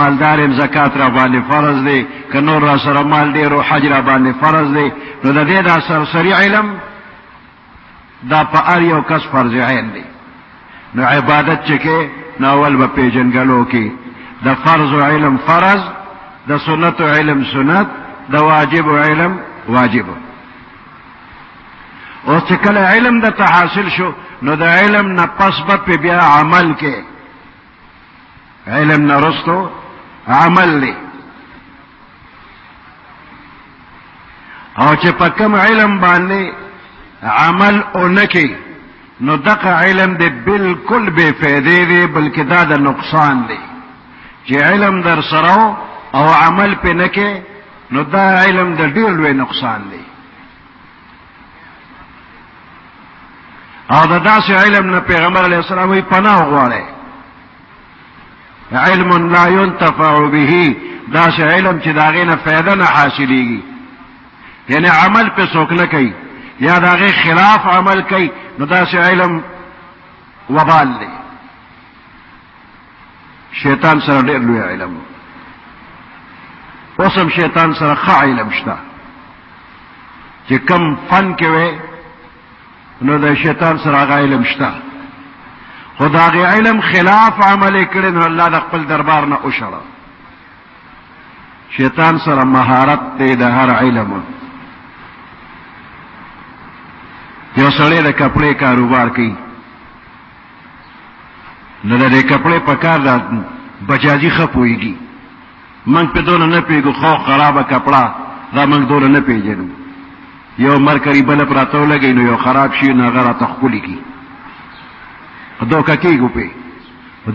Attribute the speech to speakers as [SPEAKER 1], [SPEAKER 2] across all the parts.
[SPEAKER 1] مالدار زکات را باندې فرض دی، که نور را سره مال ډیر او حج را باندې فرض دی، نو د دې دا سرسری علم دا په هر یو کس فرض عین دی. نو عبادت چې کې نو اول به پیژنګلو کې د فرض علم فرض، د سنت علم سنت، د واجب علم واجب. او چې کله علم د حاصل شو نو د علم نه پس به بیا عمل کې، علم نه رستو عمل دی. او چې په کوم علم باندې عمل اونکی نو دغه علم دی بالکل بے فائدې دی، بلکې دا د نقصان دی. چې علم در سره او عمل په نکې نو دا علم د ډیر لوی نقصان دی. او دا داسې علم نه پیغمبر علیه السلام وی پناه غواړي، علم لا ينتفع به، داسې علم چې د هغې نه فایده نه حاصلېږي. یعنی عمل په څوک نه کوي یا د هغې خلاف عمل کوي نو داسې علم وبال دی. شیطان سره ډېر لوی علم، اوس هم شیطان سره ښه علم شته چې کم فن کې وی نو د شیطان سره هغه علم شته، خو د هغې علم خلاف عمل یې کړی نو الله د خپل دربار نه وشړه. شیطان سره مهارت دی د هر علم. یو سړی د کپړې کاروبار کوي نو د دې کپړې په کار د بجاجي ښه پوهېږي. موږ پې دونه نه پوهېږو، خو خرابه کپړه دا موږ دونه نه پېژنو. یو مرکري بله پراته ولګوي نو یو خراب شي نو هغه راته ښکلي کړي، دوکه کېږو پې.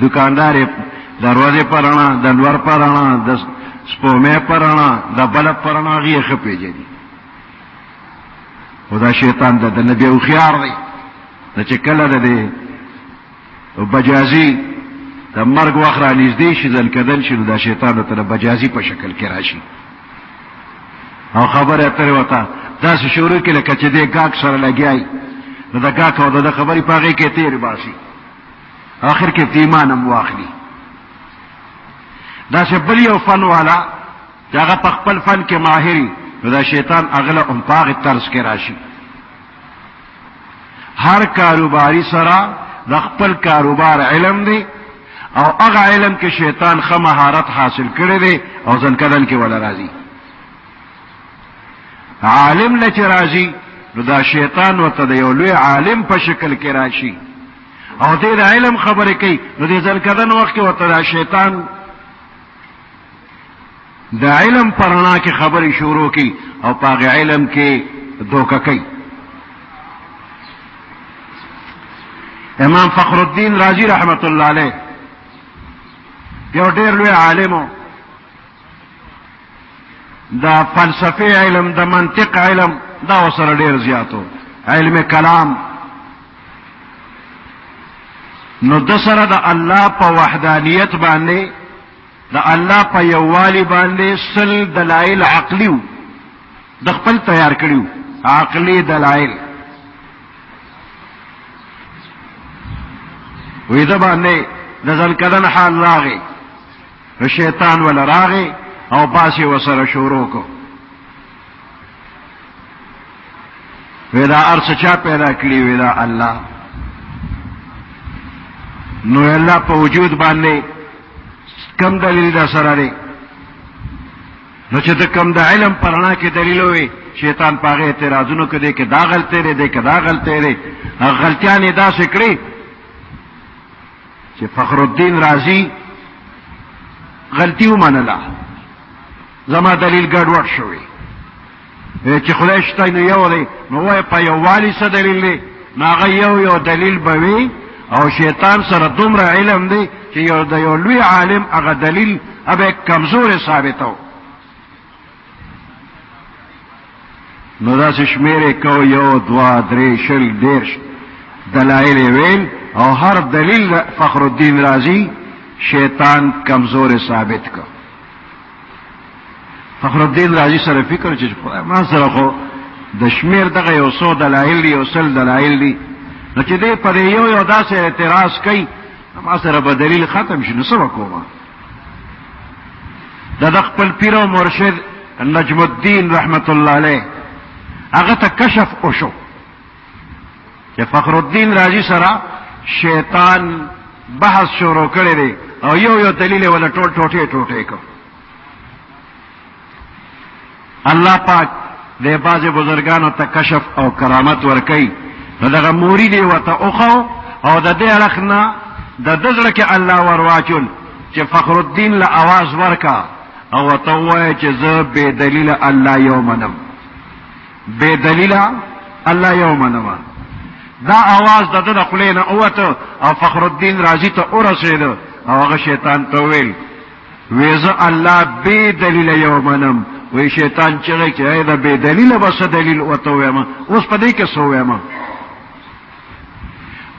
[SPEAKER 1] دکاندار یې دروازې په رڼا، د لور په رڼا، د سپومې په رڼا، د بلب په رڼا هغې یې ښه پېژني. خو دا شیطان د نبی هوښیار دی، د چې کله د دې بجازي د مرګ وخت را نږدې شي ځل کدل شي نو دا شیطان ورته د بجازي په شکل کې راشي او خبرې اترې ورته داسې شروع کړي لکه چې دې ګاګ سره لګیایي نو د ګاګ او د خبرې په هغې کې تېرې باسي، آخر کې ایمان هم واخلي. داسې بل یو فن والا چې هغه په خپل فن کې ماهري نو دا شیطان اغله هم په هغې طرز کې راشي. هر کاروباري سره د خپل کاروبار علم دی او هغه علم کې شیطان ښه مهارت حاصل کړی دی او ځنکدن کې ولا راځي. عالم نه چې راځي نو دا شیطان ورته د یو لوی عالم په شکل کې راشي او دې د علم خبرې کوي نو دې ځنکدن وخت کې ورته دا شیطان د علم په رڼا کې خبرې شروع کوي او په هغې علم کې دوکه کوي. امام فخر الدین رازی رحمت الله علیه یو ډېر لوی عالم، دا فلسفه علم، د منطق علم دا ورسره ډېر زیاتو، علم کلام. نو د سره د الله په وحدانیت باندې، د الله په یووالي باندې سل دلایل عقلیو د خپل تیار کړیو، عقلی دلایل. وی ده باندې د ځنکدن حال راغی نو شیطان ولا راغی او باسی وسره شروع کو. وی دا ارس چا پیدا کړي؟ وی دا الله. نو الله په وجود باندې کم دلیل دا سره دی؟ نو چې د کم د علم پرنا کې دلیل وي شیطان پاغه اعتراضونو کوي کې دا غلطه دی کې دا غلطه دی، غلطیاں دا سکړي چې فخر الدین رازی غلطی ومنله، زما دلیل ګډوډ شوی چې خدای شته نو یو دی، نو وای په یووالي څه دلیل دی؟ نو هغه یو دلیل به وي او شیطان سره دومره علم دی چې یو د یو لوی عالم هغه دلیل ابه کمزور ثابتو. نو داسې شمیرې کو یو دوه درې شل دېرش دلایل ویل او هر دلیل فخر الدین رازی شیطان کمزور ثابت کو. فخر الدین رازی سره فکر چې ما سره خو د شمیر دغه یو څو دلایل دي، یو سل دلایل دي، نو چې دې پر یو داسې اعتراض کوي ما سره به دلیل ختم شي نو څه وکړم؟ د خپل پیر او مرشد نجم الدین رحمت الله علیه هغه ته کشف وشو چې فخر الدین رازی سره شیطان بحث شروع کړی دی او یو دلیل ولا ټوټه کو الله پاک د بعض بزرګانو ته کشف او کرامت ورکړي نو دغه موري دی وته اوخو او د دې الخنا د دزړه کې الله ورواچول چې فخر الدین له आवाज ورکا او ته وای چې زه به دلیل الله یومنم به دلیل الله یومنم دا आवाज د دغه خلینو اوته او فخر الدین رازی ته ورسېد او هغه شیطان ته ویل ویزه الله به دلیل یومنم وی شیطان چې دا به دلیل بس دلیل وته وایم اوس په دې کې سو وایم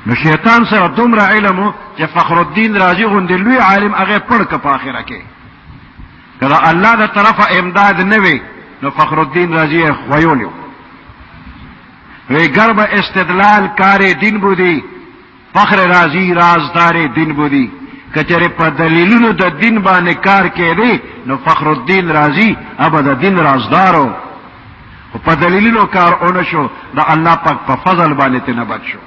[SPEAKER 1] نو شیطان سره دومره علم چې فخر الدین رازی غوندې لوی عالم هغه پړک په اخره کې کله الله د طرفه امداد نه وي نو فخر الدین رازی خویولیو وی گرب استدلال کار دین بودی فخر رازی رازدار دین بودی کچره په دلیلونو د دین باندې کار کړي نو فخر الدین رازی ابد دین رازدارو او په دلیلونو کار اون شو د الله پاک په فضل باندې ته نبات شو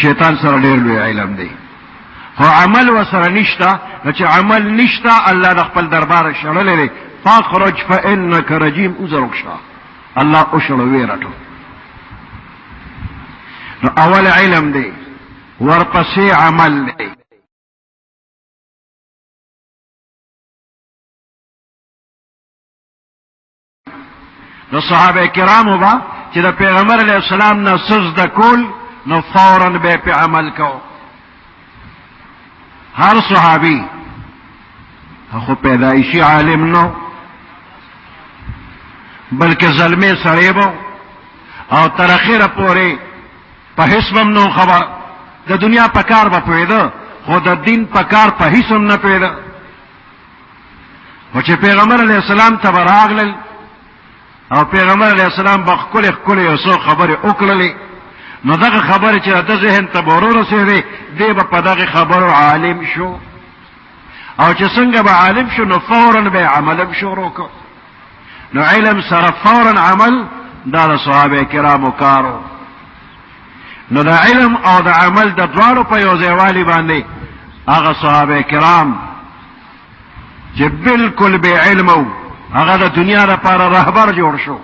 [SPEAKER 1] شیطان سره ډېر لوی علم دی خو عمل وسره نشتا چې عمل نشتا الله د خپل دربار شړلې دی فاخرج فانك رجيم ازرقشا الله اشړ ویرټو نو اول علم دی ورپسې عمل دی نو صحابه کرامو با چې د پیغمبر علیه السلام نه سجده کول نو فوراً به په عمل کو هر صحابي خو پیدایشي عالم نو بلکې ظلمه سړی وو او تر اخره پورې په حسبم نو خبر د دنیا په کار به پوهېده خو د دین په کار په هیڅ هم نه پوهېده خو چې پیغمبر علیه السلام ته به راغلل او پیغمبر علیه السلام به ښکلې یو څو خبرې وکړلې نو دغه خبرې چې د ذهن ته به ورورسېدې دی به په دغه خبرو عالم شو او چې څنګه به عالم شو نو فوراً به عمل هم شروع کړ نو علم سره فوراً عمل دا د صحابه کرامو کارو نو د علم او د عمل د دواړو په یو ځایوالي باندې هغه صحابه کرام چې بالکل بې علم وو هغه د دنیا لپاره رهبر جوړ شو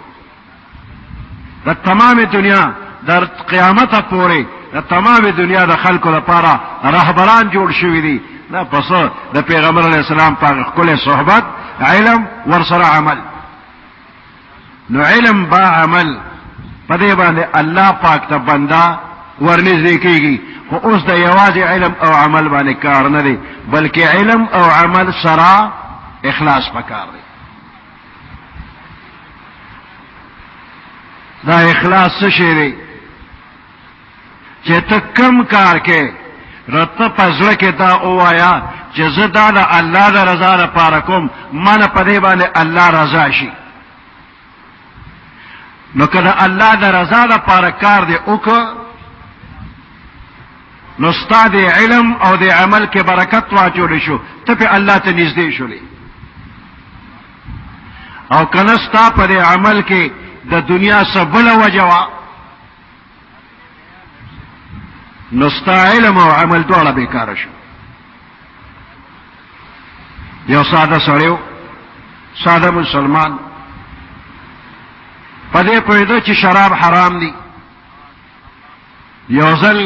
[SPEAKER 1] د تمام دنیا در قیامت پورې د تمام دنیا د خلکو لپاره رهبران جوړ شوي دي دا پس د پیغمبر علیه السلام په خپل صحبت علم ورسره عمل نو علم با عمل په دې باندې الله پاک ته بندا ورنږدې کیږي خو اوس د یوازې علم او عمل باندې کار نه دی بلکې علم او عمل سره اخلاص پکار دی دا اخلاص څه شی دی چې ته کم کار کې رته پزړه کې دا اوایا چې زه دا د الله د رضا لپاره کوم من په دې باندې الله رضا شي نو کله الله د رضا لپاره کار دی وکړه نو ستا د علم او د عمل کې برکت واچول شو ته په الله ته نږدې شولې او کنه ستا په عمل کې د دنیا سبل وجوا نو ستا علم او عمل دواړه بیکار شو یو ساده سړیو ساده مسلمان پدې پوهېده چې شراب حرام دي یو ځل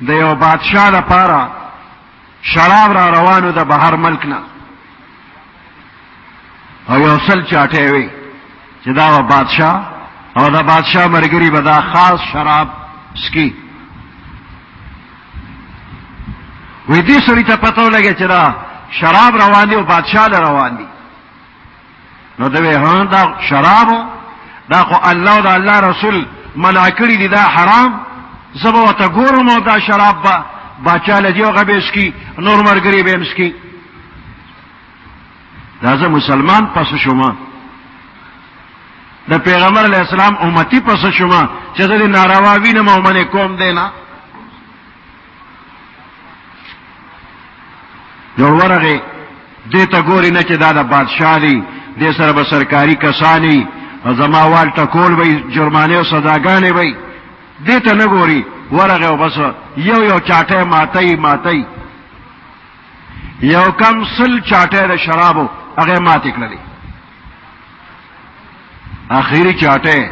[SPEAKER 1] د یو بادشاه لپاره شراب را روانو د بهر ملک نه او یو سل چاټې وي چې دا بادشاه او د بادشاه مرګري به دا خاص شراب سکي وې دې سړي ته پته ولګي چې دا شراب روان دي او بادشاه له روان دي نو دوی ها دا شراب دا خو الله او دا الله رسول منع کړی دي دا حرام زبو ته ګورم او دا شراب با بادشاه له دیو غبېس کی نور مرګري به مسکی دا زه مسلمان پس شوم د پیغمبر علیه السلام امتی پس شوم چې د ناروا وینم او منه کوم دینا یو ورغه دې ته ګوري نه چې دا د بادشاہ دی، دې سره به سرکاري کسانی او زماوال ټکول وي، جرمانه او سزاګانې وي، دې ته نه ګوري. ورغه او بس یو چاټه ماتي یو کم سل چاټه د شرابو هغه ماتې کړلې. اخیری چاټه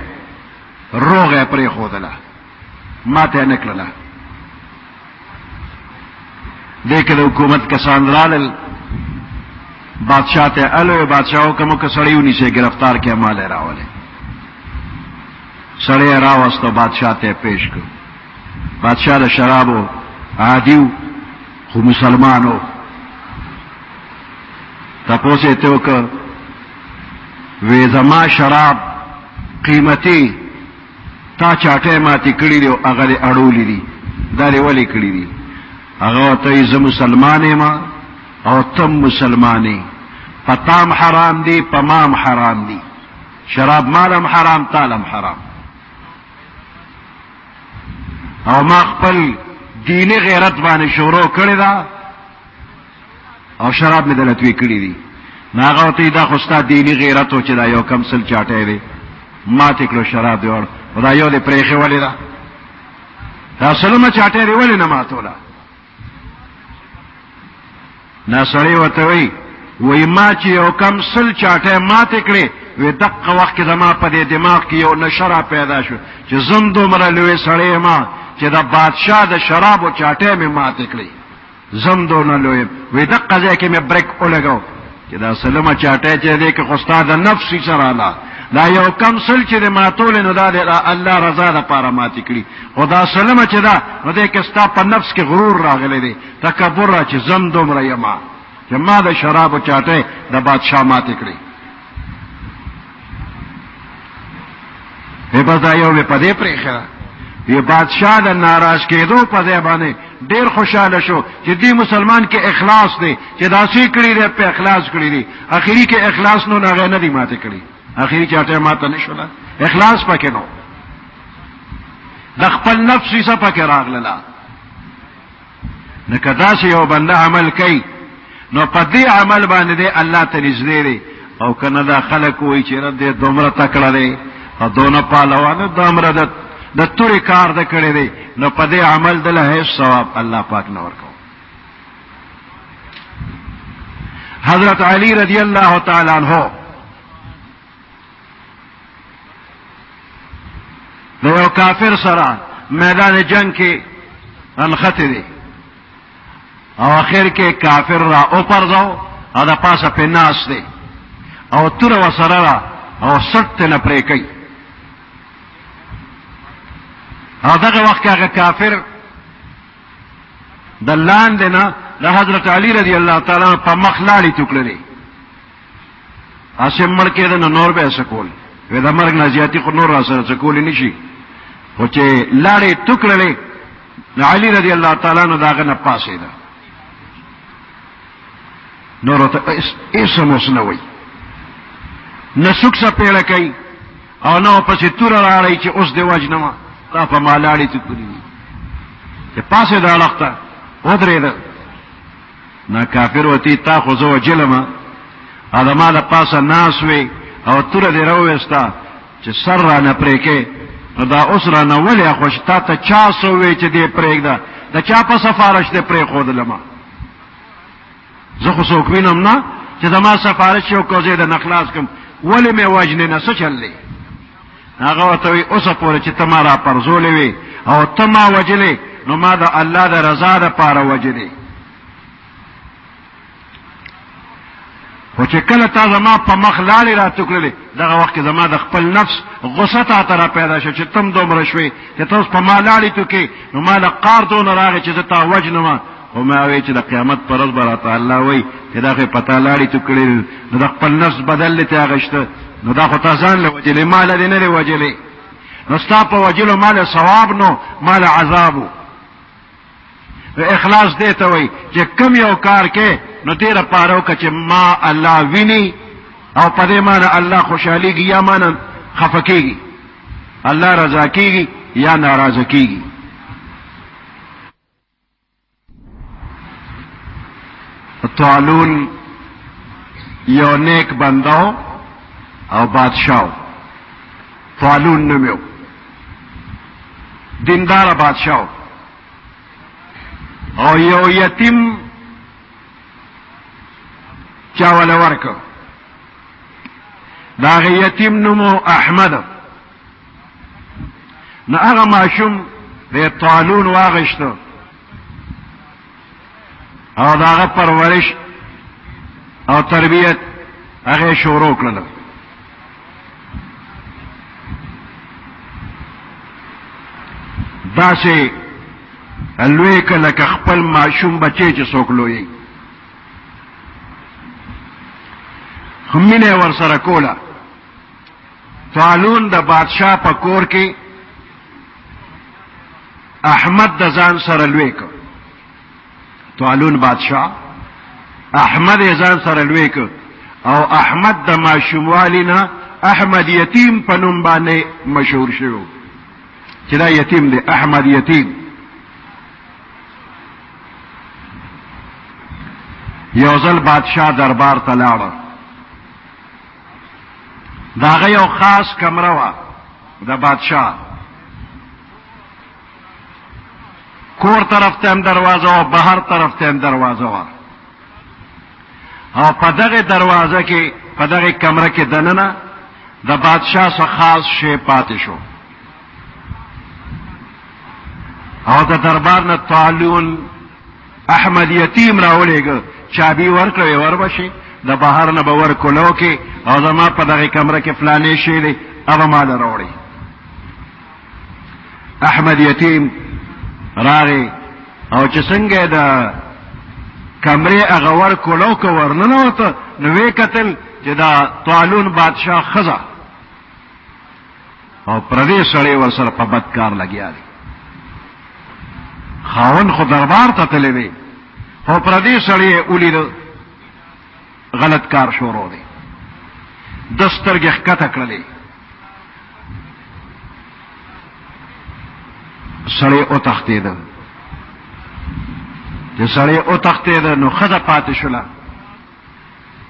[SPEAKER 1] روغه پرې خودله، ماته نه کړله. دغه د حکومت کسان رالل، بادشاہ ته الوی بادشاہو کوم کسړیونی سے گرفتار کې مال راولې. سړی راوسته بادشاہ ته پیش کړ. بادشاہ د شرابو عادیو خو مسلمانو تپوسه ته وکړ، وی زما شراب قیمتي تا چاټه ماتې کړی دی او هغه دې اړولې دي، دا دې ولې کړی دي؟ هغه ته زه مسلمانې ما او تم مسلمانې، پتام حرام دی پمام حرام دی، شراب مالم حرام تالم حرام. او ما خپل دینی غیرت باندې شروع کړی دا او شراب مې دلتوی کړی دي. ناغه ته دا خوستا دینی غیرت او چې دا یو کم سل چاټه دی ما تکلو شراب دی اور دا یو دې پرېخه ولې دا دا سلمه چاټه دی ولې نه ماتولا. ناسړی وته وی ما چې یو کم سل چاټه ماته کړې، وی دغه وخت کې زما په دې دماغ کې یو نشره پیدا شو چې زم دومره لوی سړی ما چې د بادشاہ د شراب او چاټه مې ماته کړې، زم دونه لوی. وی دغه ځای کې مې بریک ولګاو چې دا سلمه چاټه چې دې کې خوستا د نفسي سره لا دا یو کم سل چې د ماتول نو دا د الله رضا لپاره ماتې کړي، خدا سلمه چې دا نو دې کې ستا په نفس کې غرور راغلی دی، تکبر را چې زم دومره یما چې ما د شراب او چاټه د بادشاہ ماتې کړي. بس دا یو په دې پرېخه وی بادشاہ د ناراض کېدو په ځای باندې ډېر خوشاله شو چې دې مسلمان کې اخلاص دی، چې داسې کړي دی په اخلاص کړي دی. اخیری کې اخلاص نو هغه نه دی ماته کړي، اخیری چاټه ماته نشوله، اخلاص پکې نو، د خپل نفس یې پکې راغله. نو کدا چې یو بنده عمل کوي نو په دې عمل باندې الله ته نږدې دی، او کنه دا خلک وایي چې رد دومره تکړه دی او دونه پهلوان دومره د توري کار د کړی دی، نو په دې عمل دله هیڅ ثواب الله پاک نه ورکو. حضرت علی رضی الله تعالی عنہ د یو کافر سره میدان جنگ کې انخته دی او اخر کې کافر را او پرځو او د پاسه په ناس دی او تور وسره را او سټ نه پرې کوي. او دغه وخت کې هغه کافر د لاندې نه د حضرت علی رضی الله تعالی عنہ په مخ لاړې ټوکلې، اسې مړ کېده نو نور به سکول وې د مرګ نه زیاتی خو نور را سره سکول نشي، خو چې لاړې ټوکلې علی رضی الله تعالی عنہ داغه نه پاسې ده نور ته اسم وسنوي نسوک سپېړه کوي او نو پسې تور راړی چې اوس دی وجنما تا په مالاړي ته کړی چې پاسه دا لخته ودرې ده نا کافر وتی تا خو زو جلما ادمه د پاسه ناس وي او تور دې راوېستا چې سر را نه پرې کې دا اوس را نه ولې خوش تا ته چا سو وي چې دې پرېګ ده د چا په سفارش دې پرې خود لما زه خو څوک وینم نه چې زما سفارش یو کوزه د نخلاص کوم ولې مې وجنه نه څه چلې. هغه وته وي اوسه پورې چې تمہارا پرزولې وي او تما وجلې نو ما د الله د رضا د پاره وجلې، خو چې کله تا زما په مخ لاړې را ټوکلې دغه وخت کې زما د خپل نفس غصه تا را پیدا شو چې تم دومره شوې چې تاسو په ما لاړې ټوکې نو ما له قار دون راغی چې تا وجنم. او ما وی چې د قیامت پر ورځ برات الله وی چې دا په پتا لاړې ټوکلې نو د خپل نفس بدل ته غشته نو دا خو تاسان له وجلې مال دې نه وجلې نو ستا په وجلو مال ثواب نو مال عذاب. اخلاص دې ته وی چې کم یو کار کې نو تیرا پارو که چې ما الله ویني او په دې معنی الله خوشحاليږي یا معنی خفقېږي، الله رضا کېږي یا ناراضه کېږي. طالون یو نیک بندو او بادشاہ طالون نمیو دیندار بادشاہ او یو یتیم چاول ورکو داغ یتیم نمو احمد نا اغا ماشوم دی طالون واغشتو او داغ پرورش او تربیت اغا شروع کړل داسې لوی کله که خپل ماشوم بچی چې څوک لوی مینه ور سره کوله طالون د بادشاہ په کور کې احمد د ځان سره لوی کو طالون بادشاہ احمد یې ځان سره لوی کو او احمد د ماشوموالینا احمد یتیم په نوم باندې مشهور شو چې دا یتیم دی احمد یتیم یو ځل بادشاہ دربار ته لاړ داغه یو خاص کمره وا د بادشاہ کور طرف ته هم دروازه او بهر طرف ته هم دروازه وا او په دغه دروازه کې په دغه کمره کې دننه د بادشاہ څخه خاص شی پاتې شو او د دربار نه طالون احمد یتیم راولېګ چابي ورکړې وربشي د بهر نه باور کولو کې او زما په دغه کمره کې فلانې شی دی هغه مال راوړي احمد یتیم راغی او چې څنګه د کمرې هغه ور کولو کو ورننه وته نو وی کتل چې دا طالون بادشاہ خزا او پردې سړی ور سره په بدکار لګیا دی خاون خو دربار ته تللی دی خو پردې سړی ولید غلط کار شروع دی دسترګې ښکته کړلې سړی او تختیده چې سړی او تختیده نو خزه پاتې شوله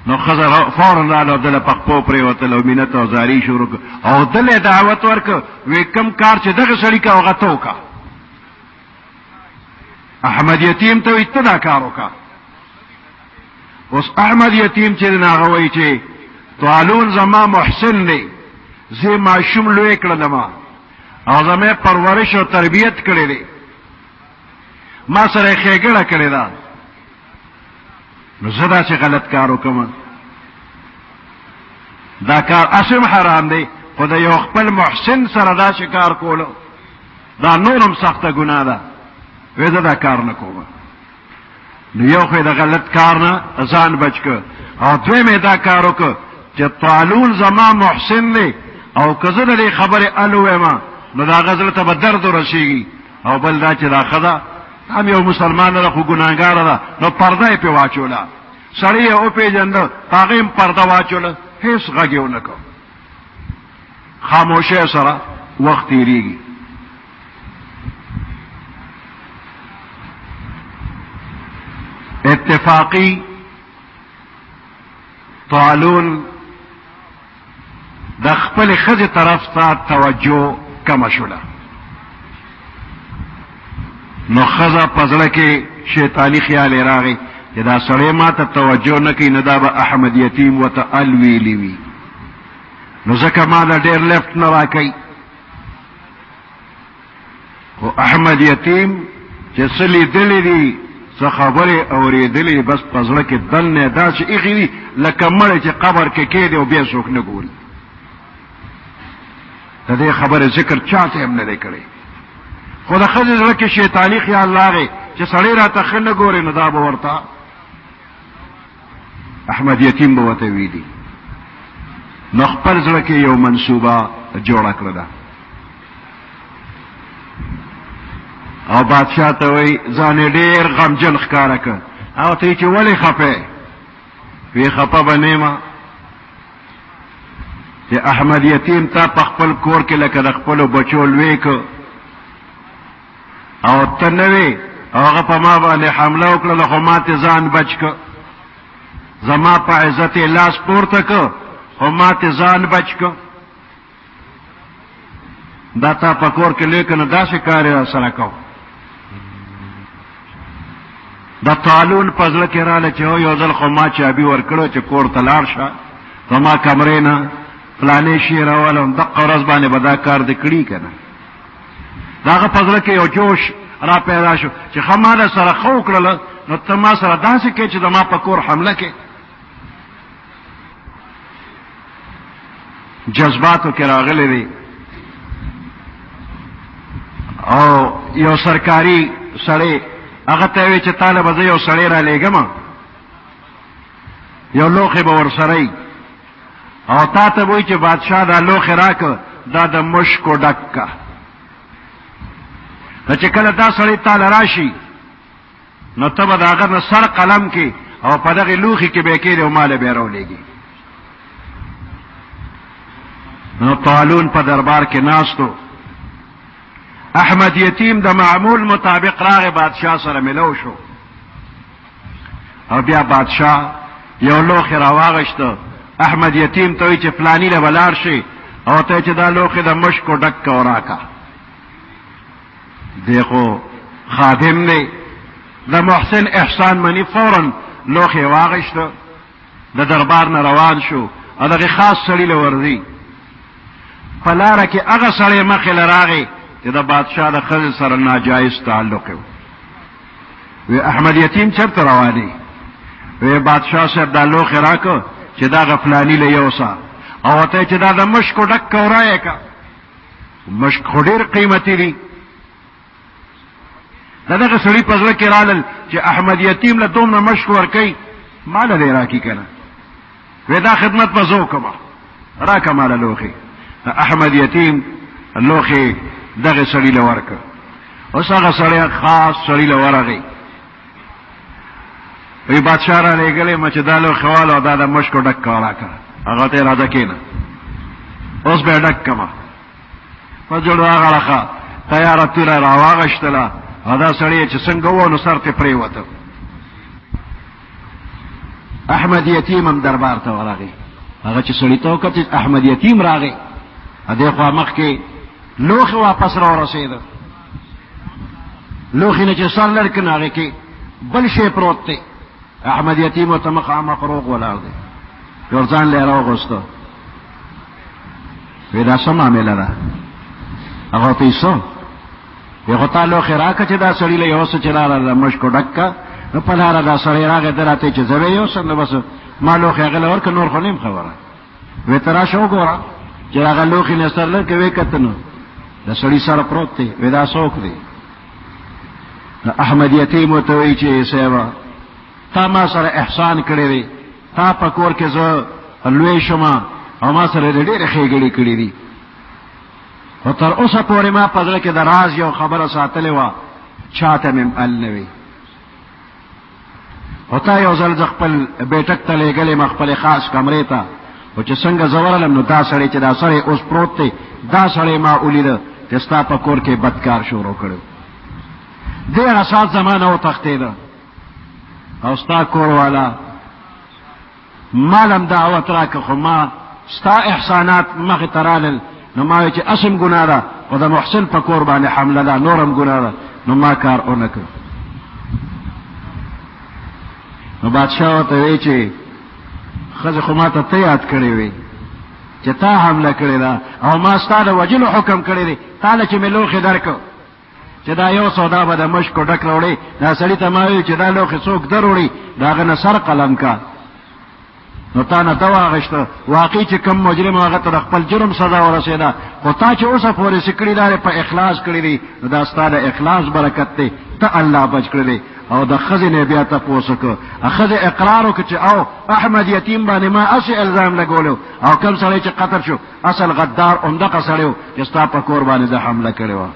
[SPEAKER 1] نو خزه فورا رااله دله په خپو پرېوتل او مینت او زاري شروع کړ او دله دعوت ورکړ وی کم کار چې دغه سړي کا هغه ته وکړه احمد یتیم ته وی ته دا کار وکړه اوس احمد یتیم چې ناغه وی چې طالون زما محسن دی زه ماشوم لوی کړلم او زما پرورش او تربیت کړې دی ما سره خېګړه کړې ده نو زدا چې غلط کار وکم دا کار اسم حرام دی خو دا یو خپل محسن سره دا شکار کولو دا نورم سخته ګناه ده وې دا کار نه کوم نو یو خو دا غلط کار نه ځان بچ ک او دوی دا کار وکړ چې طالون زما محسن دی او کزه دې خبره الوه ما نو دا غزل ته بدرد ورشيږي او بل دا چې دا خدا هم یو مسلمان نه خو ګناګار ده نو پرده په واچولا سړی او پیجند هغه پرده واچولا هیڅ غږیو نه کو خاموشه سره وخت تیریږي اتفاقی طالون د خپل خځې طرف ته توجه کم شوله نو خزه پزړه کې شیطانی خیال راغی چې دا سړی ما ته توجه نه کوي نو دا به احمد یتیم وته الویلی وي نو ځکه ما دا ډېر لفت نه راکوي خو احمد یتیم چې څه لیدلی دي څه خبرې اورېدلې بس پزړه کې دننه داسې ایښي دي لکه مړی چې قبر کې کېدی او بیا څوک نه ګوري د دې خبرې ذکر چاته هم نه دی کړی خو د ښځې زړه کې شیطاني خیال راغی چې سړی راته ښه نه ګوري نو دا به ورته احمد یتیم به ورته ویلي نو خپل زړه کې یو منصوبه جوړه کړله او بادشاہ ته وی ځان ډېر غمجن ښکاره کړ او ته چې ولې خفه وی خفه به نیمه چې احمد یتیم تا په خپل کور کې لکه د خپلو بچو لوی که او ته نه وې هغه په ما باندې حمله وکړله خو ما ته ځان بچ که زما په عزت لاس پورته که خو ما ته ځان بچ که دا تا په کور کې لیکنه داسې کار یې سره کو د طالون په زړه کې راله چې یو ځل خو ما چابي ورکړو چې کور ته لاړ شه زما کمرې نه فلانې شي راولم دقه ورځ باندې به دا کار دې کړي که نه د هغه په زړه کې یو جوش را پیدا شو چې ښه ما در سره ښه وکړله نو ته ما سره داسې کې چې زما په کور حمله کې جذباتو کې راغلی دی او یو سرکاري سړی هغه ته وی چې تاله به زه یو سړی را لېږم یو لوښی به ورسره او تا ته وایي چې بادشاه دا لوښی راکه دا د مشکو ډک که چې کله دا سړی تاله راشي نو ته به د هغه نه سر قلم کې او په دغې لوښي کې به یې کېږي او ماله به یې راولېږي نو طالون په دربار کې ناستو احمد یتیم د معمول مطابق راغی بادشاه سره ملو شو او بیا بادشاه یو لوښی راواغشته احمد یتیم ته وایي چې فلاني له به لاړ شي او ته چې دا لوښی د مشکو ډک که او راکه دی خو خادم دی د محسن احسان منی فوراً لوښی واغشته د دربار نه روان شو او دغې خاص سړي له ورځي په لاره کې هغه سړی مخې له راغی چې د بادشاه د ښځې سره ناجایز تعلق و وی احمد یتیم چېرته روانې وی بادشاه صاحب دا لوښی راکه چې دا غفلاني له یوسه او ورته چې دا د مشکو ډک که ورایې که مشک خو ډېر قیمتي دي د دغه سړي په زړه کې رالل چې احمد یتیم له دومره مشک ورکوي ماله دی راکي که نه وی دا خدمت به زه وکړم راکه ماله لوښي احمد یتیم لوښي دغه سړي له ورکړه اوس هغه سړی خاص سړي له ورغی وی بادشاه را لېږلی ما چې دا لوښي واله او دا د مشکو ډک که راکړه هغه ته یې راځه کېنه اوس به یې ډک کړمه په جوړ راغله تیاره توره راواغشتله او دا سړی چې څنګه و نو سر ته پرېوته احمد یتیم هم دربار ته ورغی هغه چې سړي ته وکتل احمد یتیم راغی دې خوا مخکې لوښي واپس را ورسېده لوښي نه چې سر لړ کړ نو هغې کې بل شی پروت دی احمد یتیم ورته مخامخ روغ ولاړ دی یو ځان له یې راوغوسته وی دا څه معامله ده هغه ورته څه وی خو تا لوښي راکړه چې دا سړي له یوسه چې راله د مشکو ډک که نو په لاره دا سړی راغی ده راته چې زه به یوسم نو بس ما لوښي هغه له ورکړه نور خو نیم خبره وی ته راشه وګوره چې هغه لوښي نه سر لر کې وی کته نو د سړي سره پروت دی وی دا څوک دی نو احمد یتیم ورته وایي چې صاحبه تا ما سره احسان کړی دی تا په کور کې زه لوی شم او ما سره ډېرې ښېګړې کړي دي خو تر اوسه پورې ما په زړه کې د راز یو خبره ساتلې وه چاته مې ال نه وي خو تا یو ځل زه خپل بیټک ته لېږلی م خپلې خاص کمرې ته خو چې څنګه زه ورغلم نو دا سړی چې دا سړی اوس پروت دی دا سړی ما ولیده چې ستا په کور کې بدکار شروع کړی ډېره سات زما نه وتښتېده او ستا کور والا مالم دعوت راکړه خو ما ستا احسانات مخې ته رالل نو ما وی چې اسم ګناه ده خو د محسن په کور باندې حمله ده نورم ګناه ده نو ما کار ونه کړ نو بادشاه ورته وی چې ښځې خو ما ته یاد کړی وی چې تا حمله کړې ده او ما ستا د وجلو حکم کړی دی تا له چې مې لوښي درکړ چې دا یو سودا به د مشکو ډک راوړي دا سړي ته ما وی چې دا لوښي څوک در وړي د هغه نه سر قلم کا نو تا نه ده واغېسته واقعي چې کوم مجرم هغه ته د خپل جرم سزا ورسېده خو تا چې اوسه پورې څه کړي دا په اخلاص کړي دي نو دا ستا د اخلاص برکت دی ته الله بچ کړی دی او د ښځې نه بیا تپوس وکړه ښځې اقرار وکړه چې او احمد یتیم باندې ما هسې الزام لګولی او کوم سړی چې قتل شو اصل غدار همدغه سړی و چې ستا په کور باندې ده حمله کړې وه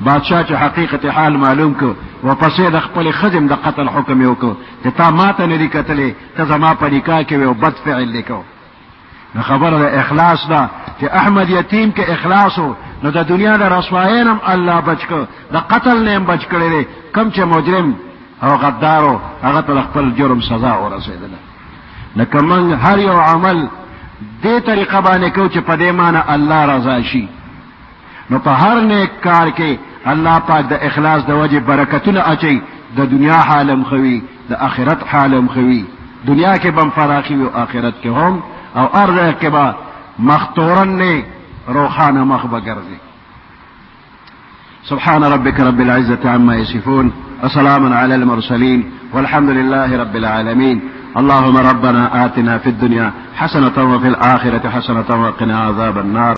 [SPEAKER 1] بادشاه چې حقیقت حال معلوم کو ورپسې د خپلې ښځې د قتل حکم یې وکړو چې تا ما ته نه دي کتلې ته زما په نکاح کې وې او بد فعل دې کو نو خبره د اخلاص ده چې احمد یتیم کې اخلاص و نو د دنیا د رسوایۍ نه هم الله بچ کړ د قتل نه هم بچ کړی دی کم چې مجرم او غدارو هغه ته خپل جرم سزا ورسېدله. لکه موږ هر یو عمل دې طریقه باندې کوو چې په دې معنی الله رضا شي، نو په هر نیک کار کې الله پاک د اخلاص د وجه برکتونه اچي، د دنیا حالم خوي، د آخرت حالم خوي، دنیا کې بم فراخي او آخرت کې هم، او ارزه کې با مختورن نه روحانه مخ بګرځي. سبحان ربك رب العزة عما يصفون وسلام على المرسلين والحمد لله رب العالمين. اللهم ربنا آتنا في الدنيا حسنة وفي الآخرة حسنة وقنا عذاب النار.